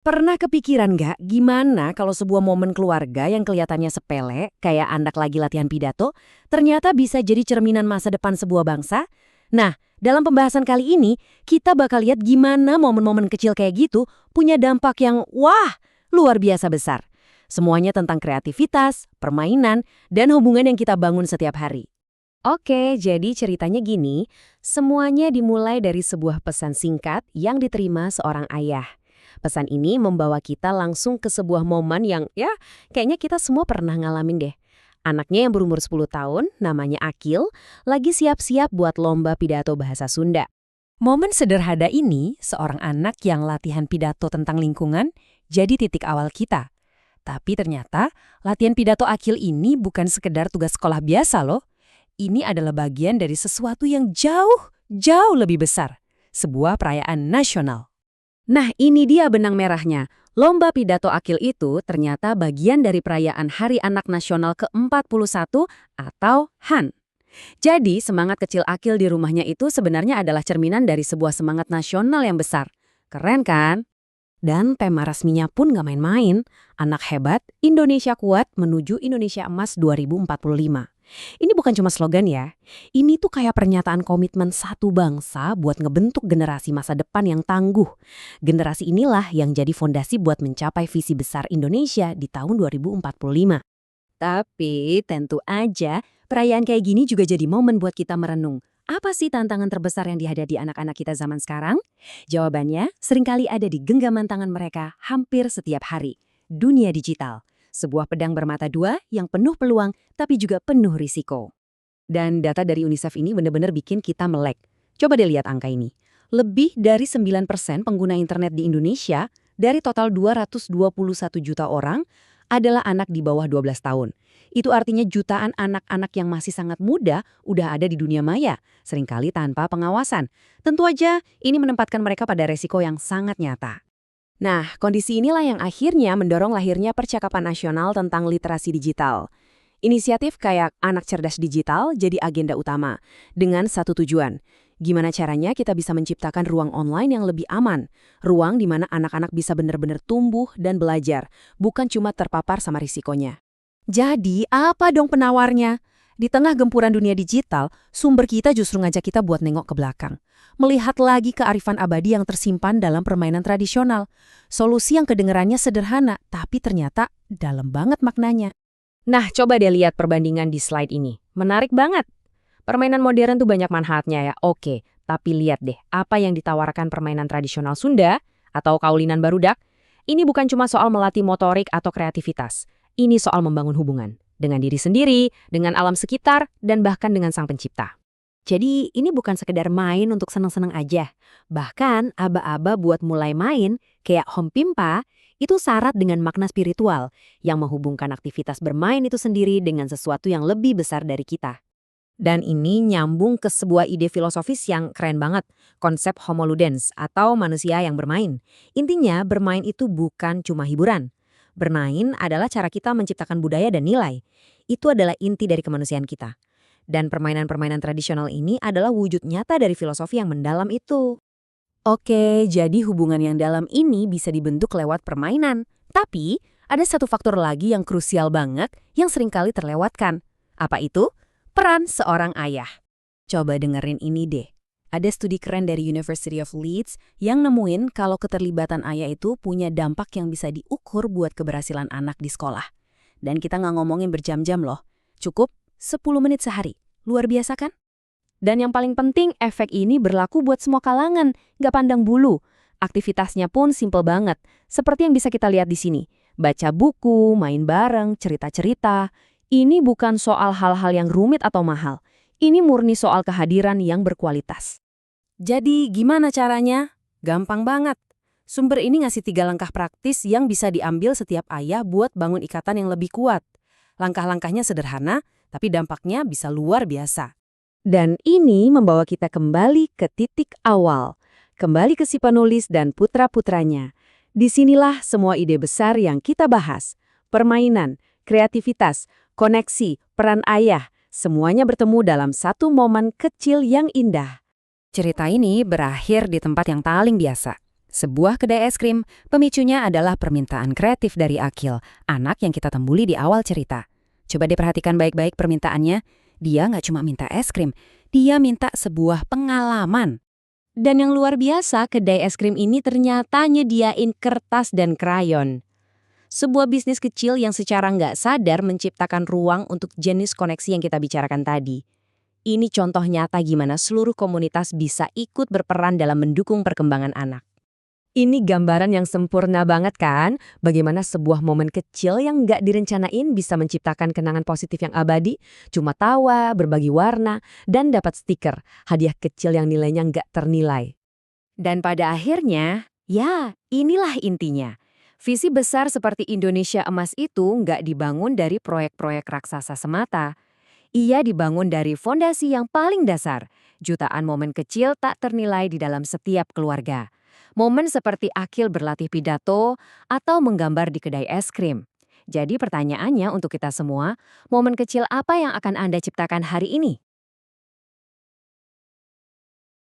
Pernah kepikiran nggak gimana kalau sebuah momen keluarga yang kelihatannya sepele, kayak anak lagi latihan pidato, ternyata bisa jadi cerminan masa depan sebuah bangsa? Nah, dalam pembahasan kali ini, kita bakal lihat gimana momen-momen kecil kayak gitu punya dampak yang, wah, luar biasa besar. Semuanya tentang kreativitas, permainan, dan hubungan yang kita bangun setiap hari. Oke, jadi ceritanya gini, semuanya dimulai dari sebuah pesan singkat yang diterima seorang ayah. Pesan ini membawa kita langsung ke sebuah momen yang ya kayaknya kita semua pernah ngalamin deh. Anaknya yang berumur 10 tahun, namanya Akil, lagi siap-siap buat lomba pidato bahasa Sunda. Momen sederhana ini, seorang anak yang latihan pidato tentang lingkungan, jadi titik awal kita. Tapi ternyata, latihan pidato Akil ini bukan sekedar tugas sekolah biasa loh. Ini adalah bagian dari sesuatu yang jauh, jauh lebih besar. Sebuah perayaan nasional. Nah, ini dia benang merahnya. Lomba pidato Akil itu ternyata bagian dari perayaan Hari Anak Nasional ke-41 atau HAN. Jadi, semangat kecil Akil di rumahnya itu sebenarnya adalah cerminan dari sebuah semangat nasional yang besar. Keren kan? Dan tema resminya pun gak main-main. Anak hebat, Indonesia kuat menuju Indonesia Emas 2045. Ini bukan cuma slogan ya. Ini tuh kayak pernyataan komitmen satu bangsa buat ngebentuk generasi masa depan yang tangguh. Generasi inilah yang jadi fondasi buat mencapai visi besar Indonesia di tahun 2045. Tapi tentu aja perayaan kayak gini juga jadi momen buat kita merenung. Apa sih tantangan terbesar yang dihadapi anak-anak kita zaman sekarang? Jawabannya seringkali ada di genggaman tangan mereka hampir setiap hari. Dunia digital. Sebuah pedang bermata dua yang penuh peluang tapi juga penuh risiko. Dan data dari UNICEF ini benar-benar bikin kita melek. Coba deh lihat angka ini. Lebih dari 9% pengguna internet di Indonesia dari total 221 juta orang adalah anak di bawah 12 tahun. Itu artinya jutaan anak-anak yang masih sangat muda udah ada di dunia maya, seringkali tanpa pengawasan. Tentu aja ini menempatkan mereka pada resiko yang sangat nyata. Nah, kondisi inilah yang akhirnya mendorong lahirnya percakapan nasional tentang literasi digital. Inisiatif kayak Anak Cerdas Digital jadi agenda utama, dengan satu tujuan. Gimana caranya kita bisa menciptakan ruang online yang lebih aman, ruang di mana anak-anak bisa benar-benar tumbuh dan belajar, bukan cuma terpapar sama risikonya. Jadi, apa dong penawarnya? Di tengah gempuran dunia digital, sumber kita justru ngajak kita buat nengok ke belakang. Melihat lagi kearifan abadi yang tersimpan dalam permainan tradisional. Solusi yang kedengarannya sederhana, tapi ternyata dalam banget maknanya. Nah, coba deh lihat perbandingan di slide ini. Menarik banget. Permainan modern tuh banyak manfaatnya ya, oke. Tapi lihat deh, apa yang ditawarkan permainan tradisional Sunda atau kaulinan barudak, ini bukan cuma soal melatih motorik atau kreativitas. Ini soal membangun hubungan. Dengan diri sendiri, dengan alam sekitar, dan bahkan dengan sang pencipta. Jadi ini bukan sekedar main untuk seneng-seneng aja. Bahkan aba-aba buat mulai main, kayak Home Pimpa, itu syarat dengan makna spiritual yang menghubungkan aktivitas bermain itu sendiri dengan sesuatu yang lebih besar dari kita. Dan ini nyambung ke sebuah ide filosofis yang keren banget, konsep Homo Ludens atau manusia yang bermain. Intinya bermain itu bukan cuma hiburan. Bermain adalah cara kita menciptakan budaya dan nilai. Itu adalah inti dari kemanusiaan kita. Dan permainan-permainan tradisional ini adalah wujud nyata dari filosofi yang mendalam itu. Oke, jadi hubungan yang dalam ini bisa dibentuk lewat permainan. Tapi, ada satu faktor lagi yang krusial banget yang seringkali terlewatkan. Apa itu? Peran seorang ayah. Coba dengerin ini deh. Ada studi keren dari University of Leeds yang nemuin kalau keterlibatan ayah itu punya dampak yang bisa diukur buat keberhasilan anak di sekolah. Dan kita nggak ngomongin berjam-jam loh. Cukup 10 menit sehari. Luar biasa kan? Dan yang paling penting, efek ini berlaku buat semua kalangan, nggak pandang bulu. Aktivitasnya pun simple banget, seperti yang bisa kita lihat di sini. Baca buku, main bareng, cerita-cerita. Ini bukan soal hal-hal yang rumit atau mahal. Ini murni soal kehadiran yang berkualitas. Jadi gimana caranya? Gampang banget. Sumber ini ngasih 3 langkah praktis yang bisa diambil setiap ayah buat bangun ikatan yang lebih kuat. Langkah-langkahnya sederhana, tapi dampaknya bisa luar biasa. Dan ini membawa kita kembali ke titik awal. Kembali ke si penulis dan putra-putranya. Disinilah semua ide besar yang kita bahas. Permainan, kreativitas, koneksi, peran ayah, semuanya bertemu dalam satu momen kecil yang indah. Cerita ini berakhir di tempat yang paling biasa. Sebuah kedai es krim, pemicunya adalah permintaan kreatif dari Akil, anak yang kita tembuli di awal cerita. Coba diperhatikan baik-baik permintaannya. Dia nggak cuma minta es krim, dia minta sebuah pengalaman. Dan yang luar biasa, kedai es krim ini ternyata nyediain kertas dan krayon. Sebuah bisnis kecil yang secara nggak sadar menciptakan ruang untuk jenis koneksi yang kita bicarakan tadi. Ini contoh nyata gimana seluruh komunitas bisa ikut berperan dalam mendukung perkembangan anak. Ini gambaran yang sempurna banget kan? Bagaimana sebuah momen kecil yang nggak direncanain bisa menciptakan kenangan positif yang abadi, cuma tawa, berbagi warna, dan dapat stiker, hadiah kecil yang nilainya nggak ternilai. Dan pada akhirnya, ya inilah intinya. Visi besar seperti Indonesia Emas itu nggak dibangun dari proyek-proyek raksasa semata. Ia dibangun dari fondasi yang paling dasar, jutaan momen kecil tak ternilai di dalam setiap keluarga. Momen seperti Akil berlatih pidato atau menggambar di kedai es krim. Jadi pertanyaannya untuk kita semua, momen kecil apa yang akan Anda ciptakan hari ini?